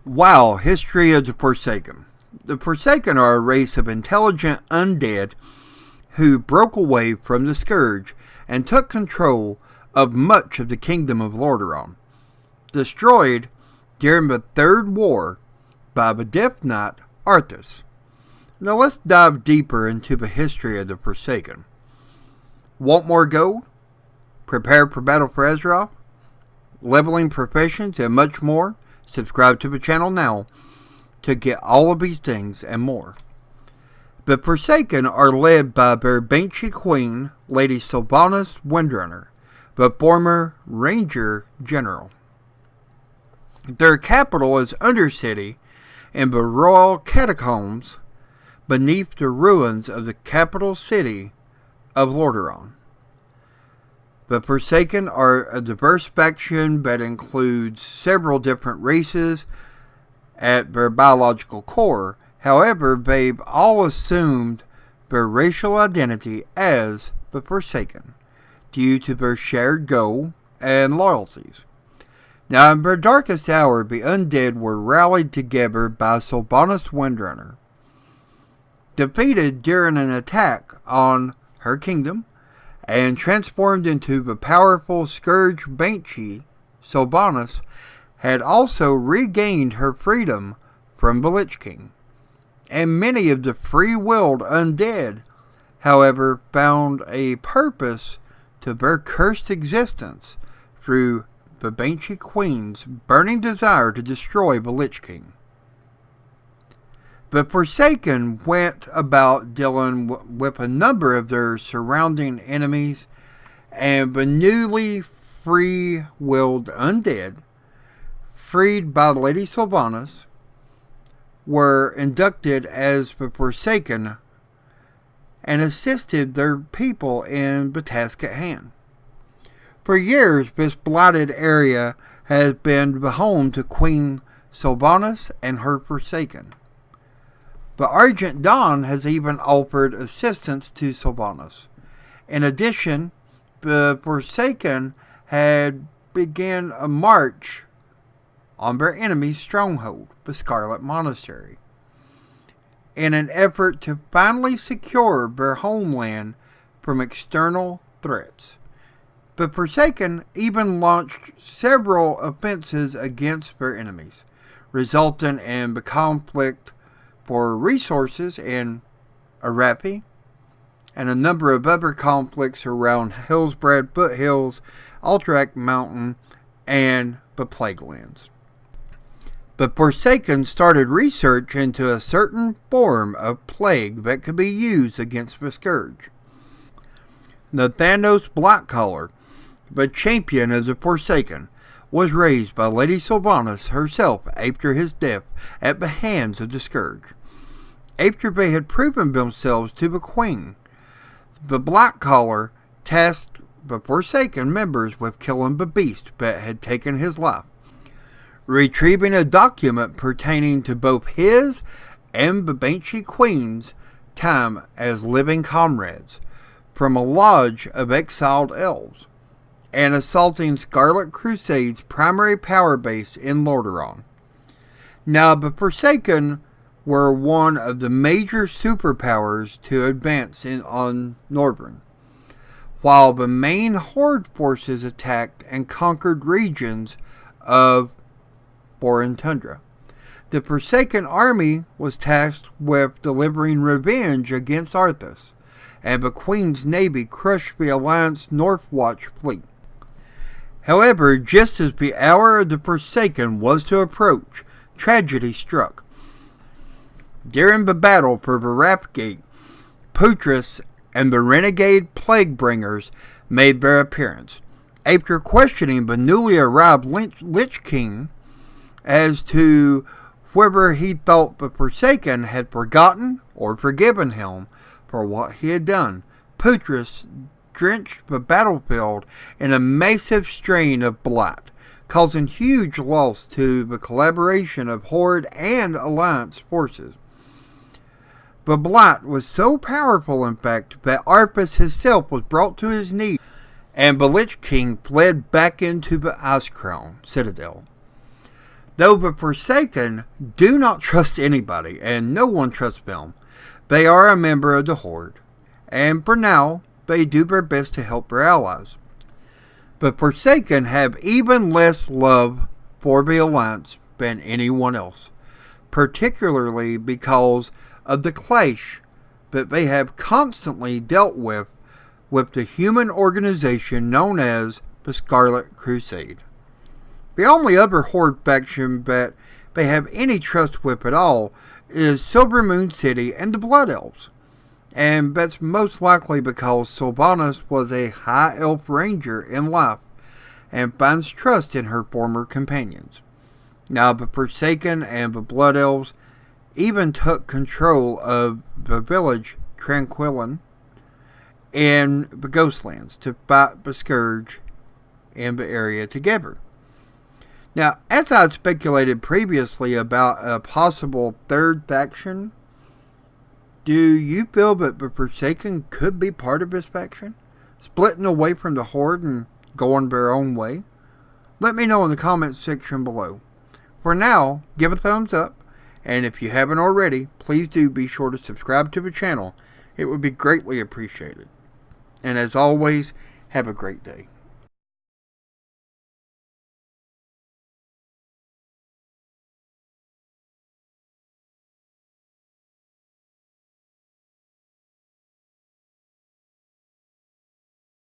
Wow, history of the Forsaken. The Forsaken are a race of intelligent undead who broke away from the Scourge and took control of much of the kingdom of Lordaeron, destroyed during the Third War by the Death Knight Arthas. Now let's dive deeper into the history of the Forsaken. Want more gold? Prepare for battle for Azeroth? Leveling professions and much more? Subscribe to the channel now to get all of these things and more. The Forsaken are led by their Banshee Queen, Lady Sylvanas Windrunner, the former Ranger General. Their capital is Undercity in the royal catacombs beneath the ruins of the capital city of Lordaeron. The Forsaken are a diverse faction that includes several different races at their biological core. However, they've all assumed their racial identity as the Forsaken due to their shared goal and loyalties. Now, in their darkest hour, the Undead were rallied together by Sylvanas Windrunner. Defeated during an attack on her kingdom and transformed into the powerful Scourge Banshee, Sylvanas had also regained her freedom from the Lich King. And many of the free-willed undead, however, found a purpose to their cursed existence through the Banshee Queen's burning desire to destroy the Lich King. The Forsaken went about dealing with a number of their surrounding enemies, and the newly free-willed undead, freed by Lady Sylvanas, were inducted as the Forsaken and assisted their people in the task at hand. For years, this blighted area has been the home to Queen Sylvanas and her Forsaken. The Argent Dawn has even offered assistance to Sylvanas. In addition, the Forsaken had begun a march on their enemy's stronghold, the Scarlet Monastery, in an effort to finally secure their homeland from external threats. The Forsaken even launched several offenses against their enemies, resulting in the conflict for resources in Arathi and a number of other conflicts around Hillsbrad Foothills, Alterac Mountain, and the Plaguelands. The Forsaken started research into a certain form of plague that could be used against the Scourge. Nathanos Blackcollar, the champion of the Forsaken, was raised by Lady Sylvanas herself after his death at the hands of the Scourge. After they had proven themselves to the Queen, the Blackcollar tasked the Forsaken members with killing the beast that had taken his life, retrieving a document pertaining to both his and the Banshee Queen's time as living comrades from a lodge of exiled elves, and assaulting Scarlet Crusade's primary power base in Lordaeron. Now, the Forsaken were one of the major superpowers to advance on Northern, while the main Horde forces attacked and conquered regions of Foreign Tundra. The Forsaken army was tasked with delivering revenge against Arthas, and the Queen's navy crushed the Alliance Northwatch fleet. However, just as the hour of the Forsaken was to approach, tragedy struck. During the battle for the Wrathgate, Putris and the renegade Plaguebringers made their appearance. After questioning the newly arrived Lich King as to whether he thought the Forsaken had forgotten or forgiven him for what he had done, Putris drenched the battlefield in a massive strain of blight, causing huge loss to the collaboration of Horde and Alliance forces. The blight was so powerful, in fact, that Arthas himself was brought to his knees, and the Lich King fled back into the Icecrown Citadel. Though the Forsaken do not trust anybody, and no one trusts them, they are a member of the Horde, and for now, they do their best to help their allies. The Forsaken have even less love for the Alliance than anyone else, particularly because of the clash that they have constantly dealt with the human organization known as the Scarlet Crusade. The only other Horde faction that they have any trust with at all is Silver Moon City and the Blood Elves. And that's most likely because Sylvanas was a high elf ranger in life and finds trust in her former companions. Now the Forsaken and the Blood Elves even took control of the village Tranquillin in the Ghostlands to fight the Scourge in the area together. Now, as I had speculated previously about a possible third faction, do you feel that the Forsaken could be part of this faction, splitting away from the Horde and going their own way? Let me know in the comments section below. For now, give a thumbs up, and if you haven't already, please do be sure to subscribe to the channel. It would be greatly appreciated. And as always, have a great day.